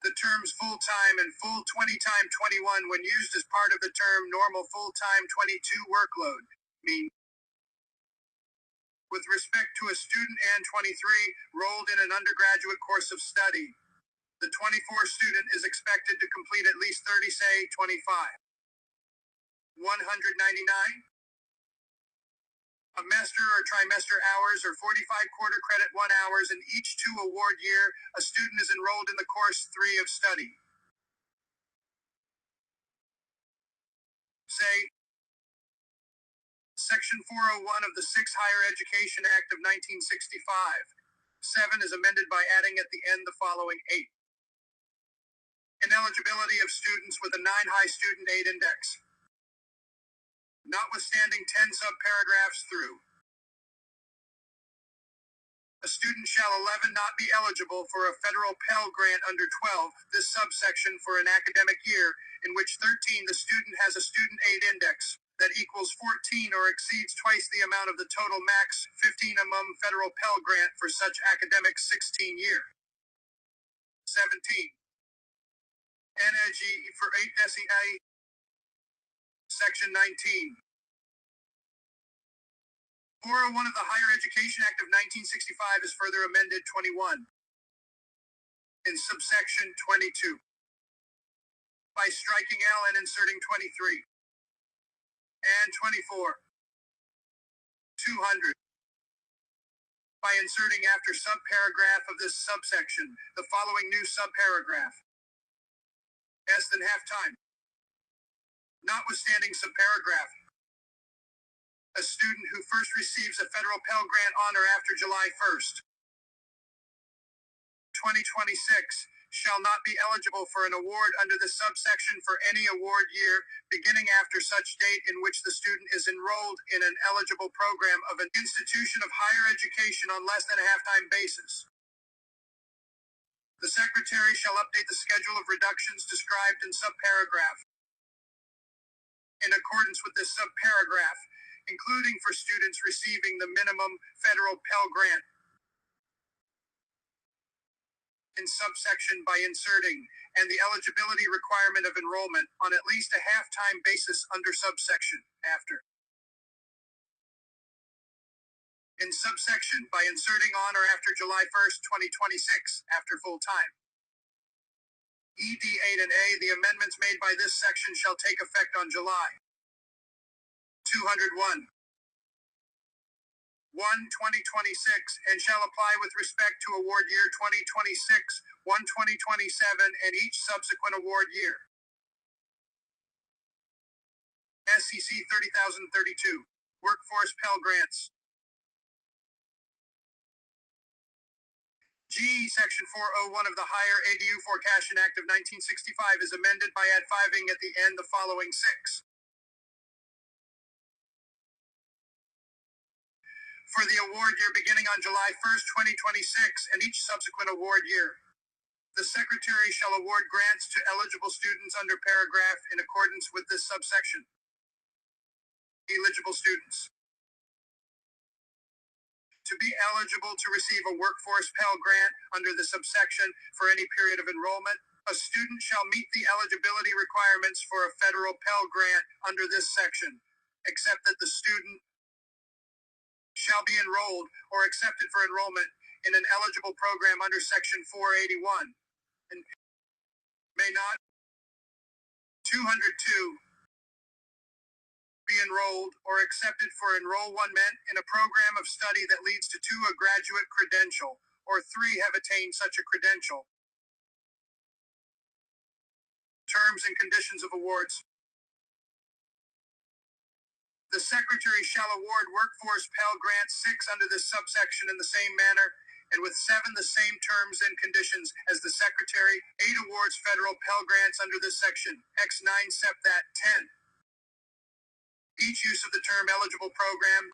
The terms full-time and full 20-time 21 when used as part of the term normal full-time 22 workload mean with respect to a student and 23 enrolled in an undergraduate course of study. The 24 student is expected to complete at least 30, say 25. 199. A semester or trimester hours or 45 quarter credit 1 hours in each 2 award year, a student is enrolled in the course 3 of study. Say, Section 401 of the 6th Higher Education Act of 1965. 7 is amended by adding at the end the following 8. Ineligibility of students with a 9 high student aid index. Notwithstanding 10 subparagraphs through. A student shall 11 not be eligible for a federal Pell Grant under 12, this subsection for an academic year, in which 13 the student has a student aid index that equals 14 or exceeds twice the amount of the total max 15 among federal Pell Grant for such academic 16 year. 17. NAG for 8 SEA. Section 19. 401 of the Higher Education Act of 1965 is further amended 21. In subsection 22. By striking L and inserting 23. And 24. 200. By inserting after subparagraph of this subsection, the following new subparagraph. S than half time. Notwithstanding subparagraph. A student who first receives a federal Pell Grant on or after July 1st, 2026, shall not be eligible for an award under this subsection for any award year beginning after such date in which the student is enrolled in an eligible program of an institution of higher education on less than a half-time basis. The Secretary shall update the schedule of reductions described in subparagraph in accordance with this subparagraph, including for students receiving the minimum federal Pell Grant. In subsection by inserting, and the eligibility requirement of enrollment on at least a half-time basis under subsection, after. In subsection by inserting on or after July 1st, 2026, after full time. ED 8 and A, the amendments made by this section shall take effect on July 201. 1/2026 and shall apply with respect to award year 2026, 1/2027, and each subsequent award year. SEC 30,032. Workforce Pell Grants. G. Section 401 of the Higher ADU Forecastion Act of 1965 is amended by add 5ing at the end the following 6. for the award year beginning on July 1st, 2026, and each subsequent award year. The Secretary shall award grants to eligible students under paragraph in accordance with this subsection. Eligible students. To be eligible to receive a workforce Pell Grant under the subsection for any period of enrollment, a student shall meet the eligibility requirements for a federal Pell Grant under this section, except that the student shall be enrolled or accepted for enrollment in an eligible program under Section 481 and may not 202 be enrolled or accepted for enrollment in a program of study that leads to 2 a graduate credential or 3 have attained such a credential. Terms and conditions of awards. The Secretary shall award Workforce Pell Grant 6 under this subsection in the same manner and with 7 the same terms and conditions as the Secretary. 8 awards federal Pell Grants under this section. X 9 except that. 10. Each use of the term eligible program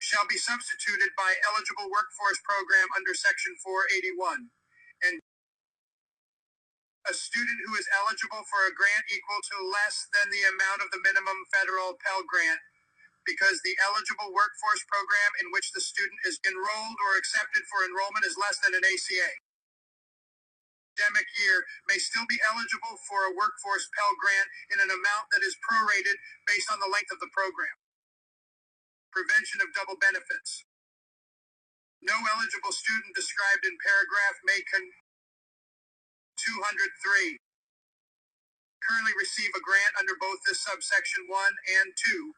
shall be substituted by eligible workforce program under Section 481. And a student who is eligible for a grant equal to less than the amount of the minimum federal Pell Grant because the eligible workforce program in which the student is enrolled or accepted for enrollment is less than an ACA. Academic year may still be eligible for a workforce Pell Grant in an amount that is prorated based on the length of the program. Prevention of double benefits. No eligible student described in paragraph may 203 currently receive a grant under both this subsection 1 and 2.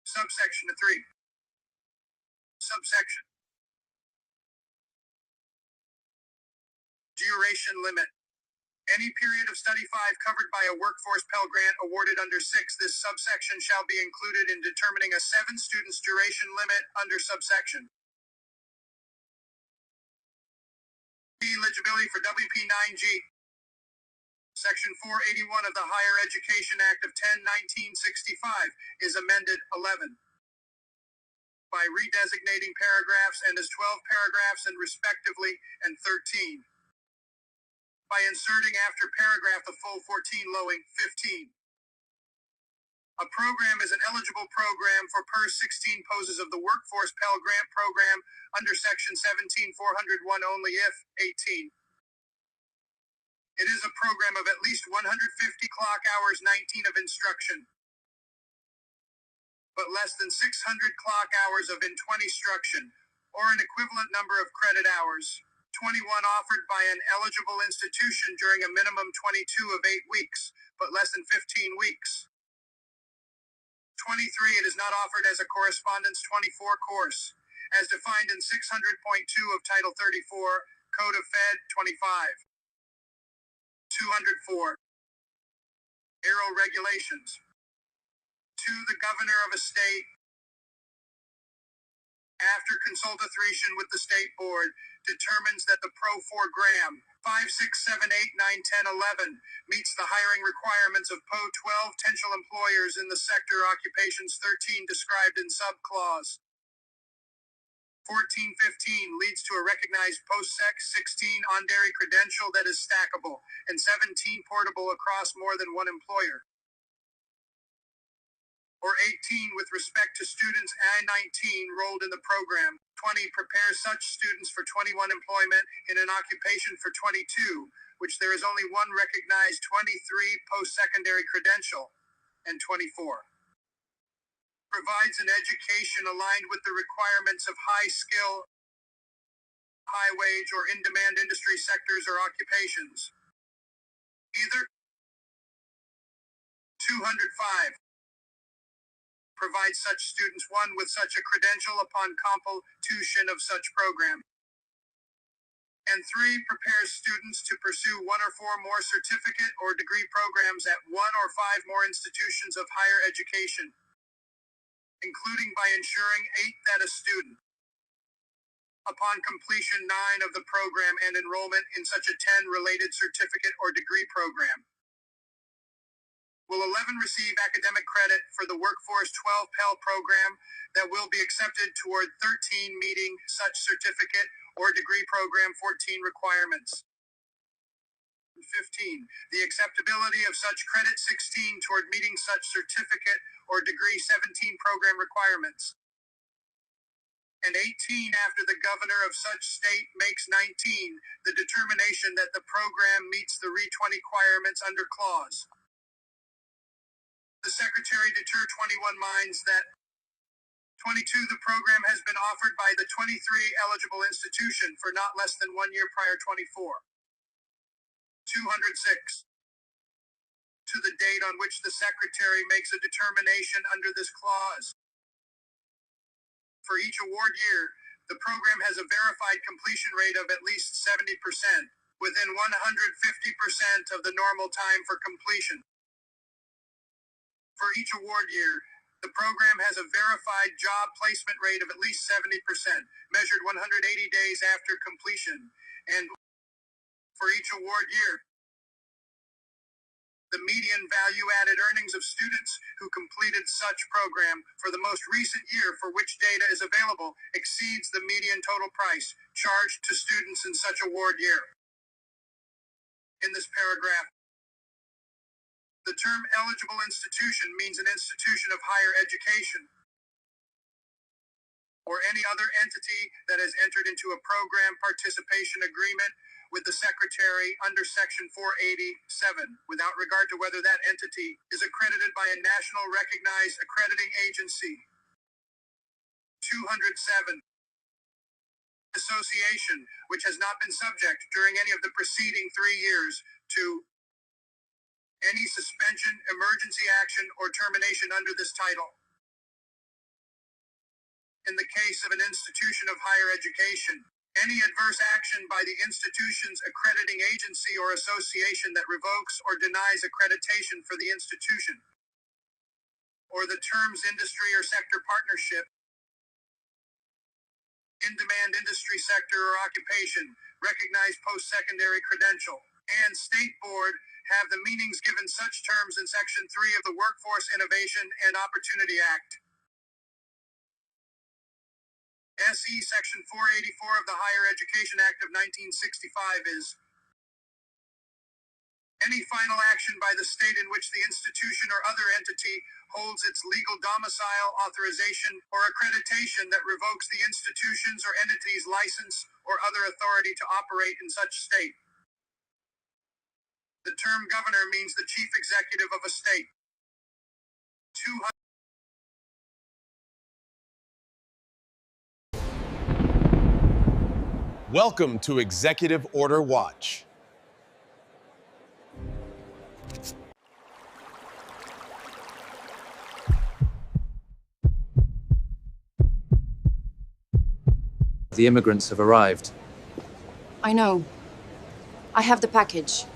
Subsection 3. Subsection. Duration limit. Any period of study 5 covered by a workforce Pell Grant awarded under 6 this subsection shall be included in determining a 7 students duration limit under subsection. Eligibility for WP9G. Section 481 of the Higher Education Act of 1965 is amended 11 by redesignating paragraphs and as 12 paragraphs and respectively and 13. By inserting after paragraph the full 14 lowing 15. A program is an eligible program for per 16 poses of the Workforce Pell Grant Program under Section 17-401 only if 18. It is a program of at least 150 clock hours 19 of instruction, but less than 600 clock hours of in-20 instruction, or an equivalent number of credit hours. 21 offered by an eligible institution during a minimum 22 of 8 weeks, but less than 15 weeks. 23 it is not offered as a correspondence 24 course, as defined in 600.2 of Title 34, Code of Fed 25. 204. Aero regulations. 2. The governor of a state, after consultation with the state board, determines that the Pro program 5, 6, 7, 8, 9, 10, 11 meets the hiring requirements of PO 12 potential employers in the sector occupations 13 described in subclause 1415 leads to a recognized post-sec 16 on-dairy credential that is stackable and 17 portable across more than one employer. Or 18 with respect to students I-19 enrolled in the program. 20 prepares such students for 21 employment in an occupation for 22, which there is only one recognized 23 post-secondary credential, and 24. Provides an education aligned with the requirements of high-skill, high-wage, or in-demand industry sectors or occupations. Either 205. Provides such students one with such a credential upon completion of such program. And 3. Prepares students to pursue 1 or 4 more certificate or degree programs at 1 or 5 more institutions of higher education, including by ensuring 8 that a student, upon completion 9 of the program and enrollment in such a 10 related certificate or degree program, will 11 receive academic credit for the Workforce 12 Pell program that will be accepted toward 13 meeting such certificate or degree program 14 requirements. 15. The acceptability of such credit 16 toward meeting such certificate or degree 17 program requirements. And 18, after the governor of such state makes 19 the determination that the program meets the RE20 requirements under clause. The secretary deter 21 minds that 22 the program has been offered by the 23 eligible institution for not less than 1 year prior 24. 206. To the date on which the secretary makes a determination under this clause. For each award year, the program has a verified completion rate of at least 70%, within 150% of the normal time for completion. For each award year, the program has a verified job placement rate of at least 70%, measured 180 days after completion. And for each award year, the median value-added earnings of students who completed such program for the most recent year for which data is available exceeds the median total price charged to students in such award year. In this paragraph, the term eligible institution means an institution of higher education or any other entity that has entered into a program participation agreement with the Secretary under Section 487, without regard to whether that entity is accredited by a national recognized accrediting agency. 207. Association, which has not been subject during any of the preceding 3 years to any suspension, emergency action, or termination under this title. In the case of an institution of higher education, any adverse action by the institution's accrediting agency or association that revokes or denies accreditation for the institution, or the terms industry or sector partnership, in-demand industry sector or occupation, recognized post-secondary credential, and state board have the meanings given such terms in Section 3 of the Workforce Innovation and Opportunity Act. SE Section 484 of the Higher Education Act of 1965 is any final action by the state in which the institution or other entity holds its legal domicile, authorization, or accreditation that revokes the institution's or entity's license or other authority to operate in such state. The term governor means the chief executive of a state. 200. Welcome to Executive Order Watch. The immigrants have arrived. I know. I have the package.